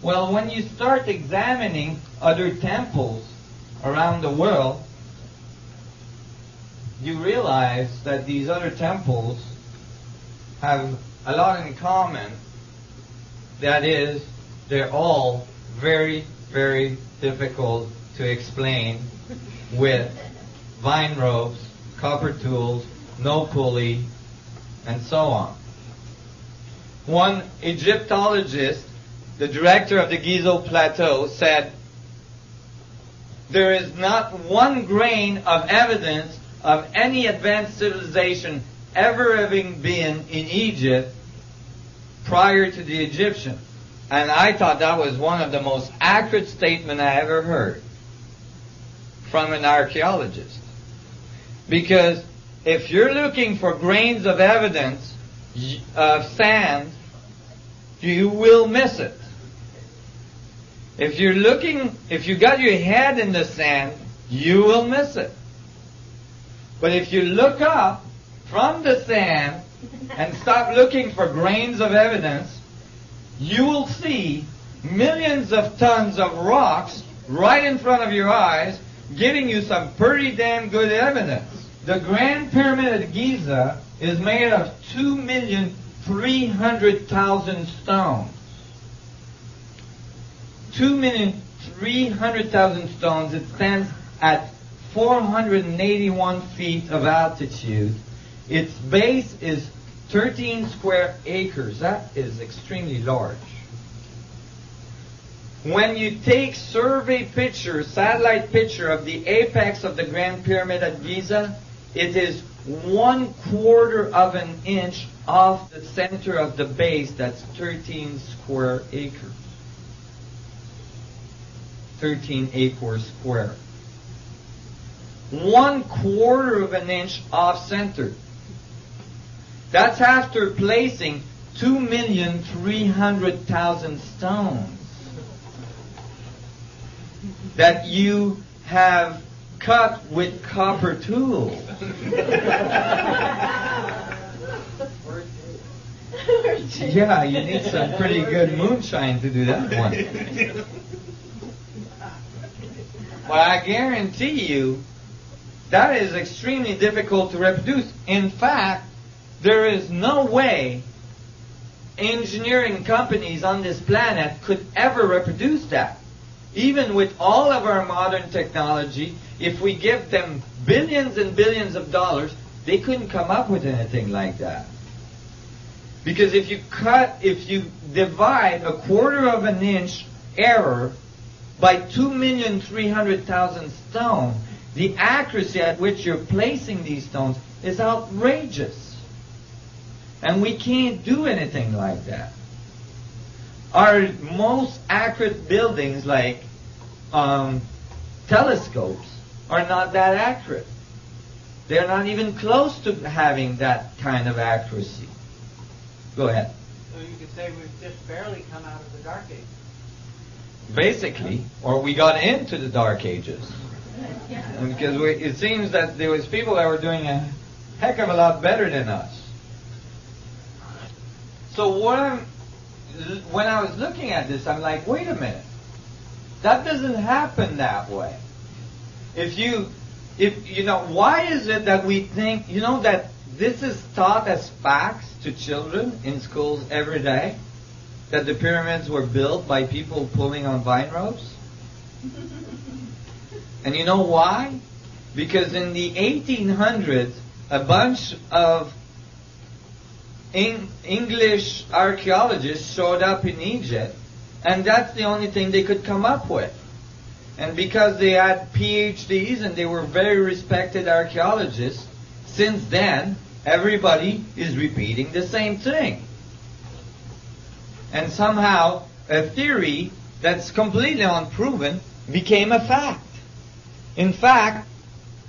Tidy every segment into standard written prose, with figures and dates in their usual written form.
Well, when you start examining other temples around the world, you realize that these other temples have a lot in common. That is, they're all very, very difficult to explain with vine ropes, copper tools, no pulley, and so on. One Egyptologist, the director of the Gizo Plateau, said, "There is not one grain of evidence of any advanced civilization ever having been in Egypt prior to the Egyptians." And I thought that was one of the most accurate statements I ever heard from an archaeologist. Because if you're looking for grains of evidence of sand, you will miss it. If you got your head in the sand, you will miss it. But if you look up from the sand and stop looking for grains of evidence, you will see millions of tons of rocks right in front of your eyes, giving you some pretty damn good evidence. The Grand Pyramid at Giza is made of 2,300,000 stones. 2,300,000 stones. It stands at 481 feet of altitude. Its base is 13 square acres. That is extremely large. When you take survey picture, satellite picture of the apex of the Grand Pyramid at Giza, it is 1/4 of an inch off the center of the base. That's 13 square acres. 13 acres square. 1/4 of an inch off center. That's after placing 2,300,000 stones that you have cut with copper tools. Yeah, you need some pretty good moonshine to do that one. But I guarantee you, that is extremely difficult to reproduce. In fact, there is no way engineering companies on this planet could ever reproduce that. Even with all of our modern technology, if we give them billions and billions of dollars, they couldn't come up with anything like that. Because if you divide 1/4 of an inch error by 2,300,000 stones, the accuracy at which you're placing these stones is outrageous. And we can't do anything like that. Our most accurate buildings, like telescopes, are not that accurate. They're not even close to having that kind of accuracy. Go ahead. So you could say we've just barely come out of the Dark Ages. Basically, or we got into the Dark Ages. Because it seems that there was people that were doing a heck of a lot better than us. So when I was looking at this, I'm like, wait a minute. That doesn't happen that way. Why is it that we think, that this is taught as facts to children in schools every day? That the pyramids were built by people pulling on vine ropes? And you know why? Because in the 1800s, a bunch of English archaeologists showed up in Egypt, and that's the only thing they could come up with. And because they had PhDs and they were very respected archaeologists, since then, everybody is repeating the same thing. And somehow, a theory that's completely unproven became a fact. In fact,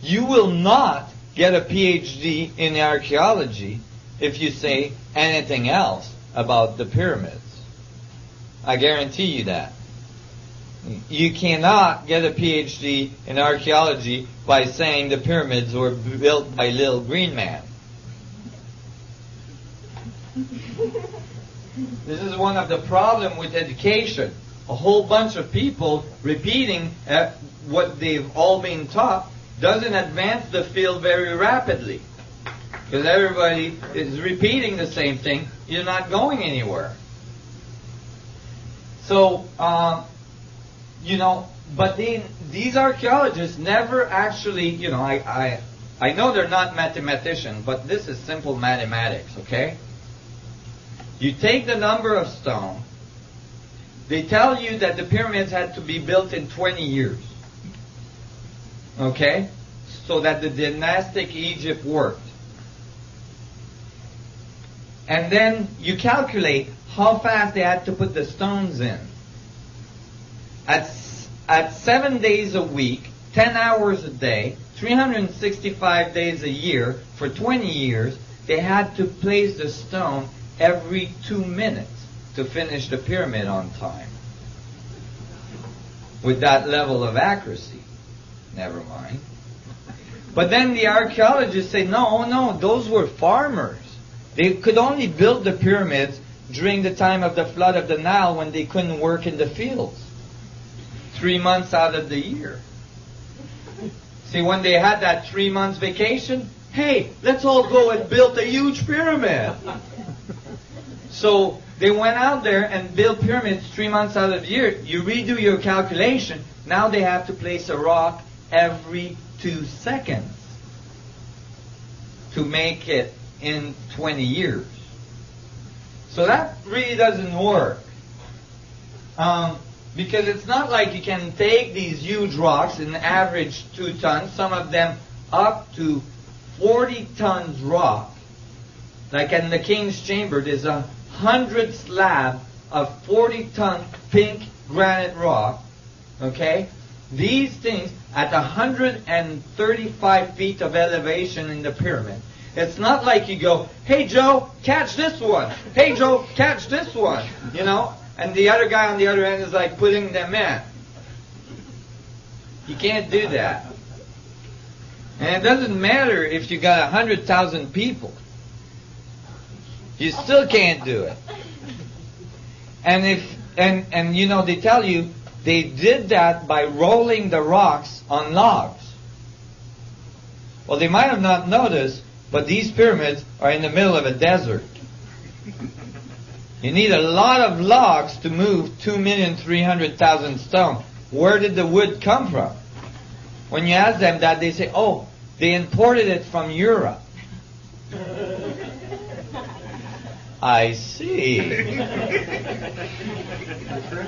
you will not get a PhD in archaeology if you say anything else about the pyramids. I guarantee you that. You cannot get a PhD in archaeology by saying the pyramids were built by Little Green Man. This is one of the problems with education. a whole bunch of people repeating what they've all been taught doesn't advance the field very rapidly. Because everybody is repeating the same thing, you're not going anywhere. So, but these archaeologists never actually, I know they're not mathematicians, but this is simple mathematics, okay? You take the number of stone, they tell you that the pyramids had to be built in 20 years, okay? So that the dynastic Egypt worked. And then you calculate how fast they had to put the stones in. At 7 days a week, 10 hours a day, 365 days a year, for 20 years, they had to place the stone every 2 minutes to finish the pyramid on time. With that level of accuracy. Never mind. But then the archaeologists say, no, those were farmers. They could only build the pyramids during the time of the flood of the Nile when they couldn't work in the fields. 3 months out of the year. See, when they had that 3 months vacation, hey, let's all go and build a huge pyramid. So they went out there and built pyramids 3 months out of the year. You redo your calculation. Now they have to place a rock every 2 seconds to make it in 20 years. So that really doesn't work. Because it's not like you can take these huge rocks, an average 2 tons, some of them up to 40 tons rock. Like in the King's Chamber, there's 100 slab of 40-ton pink granite rock. Okay? These things at 135 feet of elevation in the pyramid. It's not like you go, hey Joe, catch this one. Hey Joe, catch this one. And the other guy on the other end is like putting them in. You can't do that. And it doesn't matter if you got 100,000 people. You still can't do it. And they tell you they did that by rolling the rocks on logs. Well, they might have not noticed, but these pyramids are in the middle of a desert. You need a lot of logs to move 2,300,000 stone. Where did the wood come from? When you ask them that, they say, oh, they imported it from Europe. I see.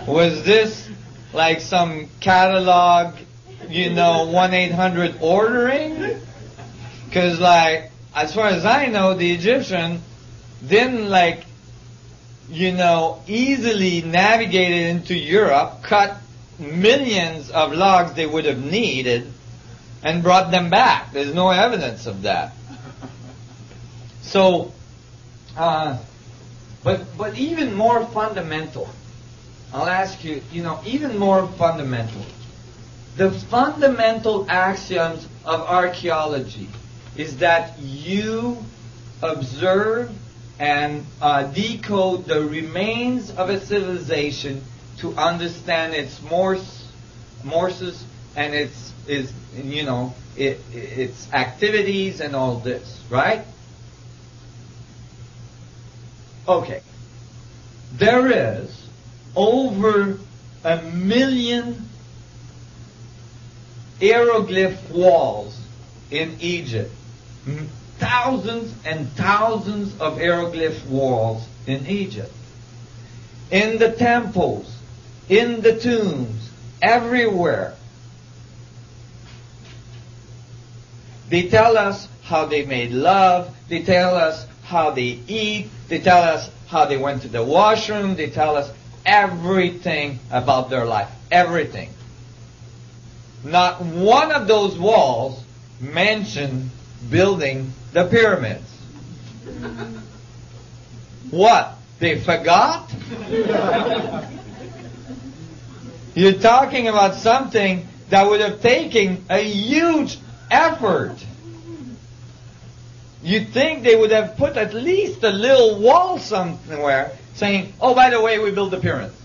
Was this like some catalog, 1-800 ordering? Because, as far as I know, the Egyptian didn't, easily navigate it into Europe, cut millions of logs they would have needed, and brought them back. There's no evidence of that. So, but even more fundamental, I'll ask you, even more fundamental. The fundamental axioms of archaeology is that you observe and decode the remains of a civilization to understand its morses and its activities and all this, right? Okay. There is over 1 million hieroglyph walls in Egypt. Thousands and thousands of hieroglyph walls in Egypt. In the temples, in the tombs, everywhere. They tell us how they made love. They tell us how they eat. They tell us how they went to the washroom. They tell us everything about their life. Everything. Not one of those walls mentioned building the pyramids. What? They forgot? You're talking about something that would have taken a huge effort. You'd think they would have put at least a little wall somewhere saying, oh, by the way, we built the pyramids.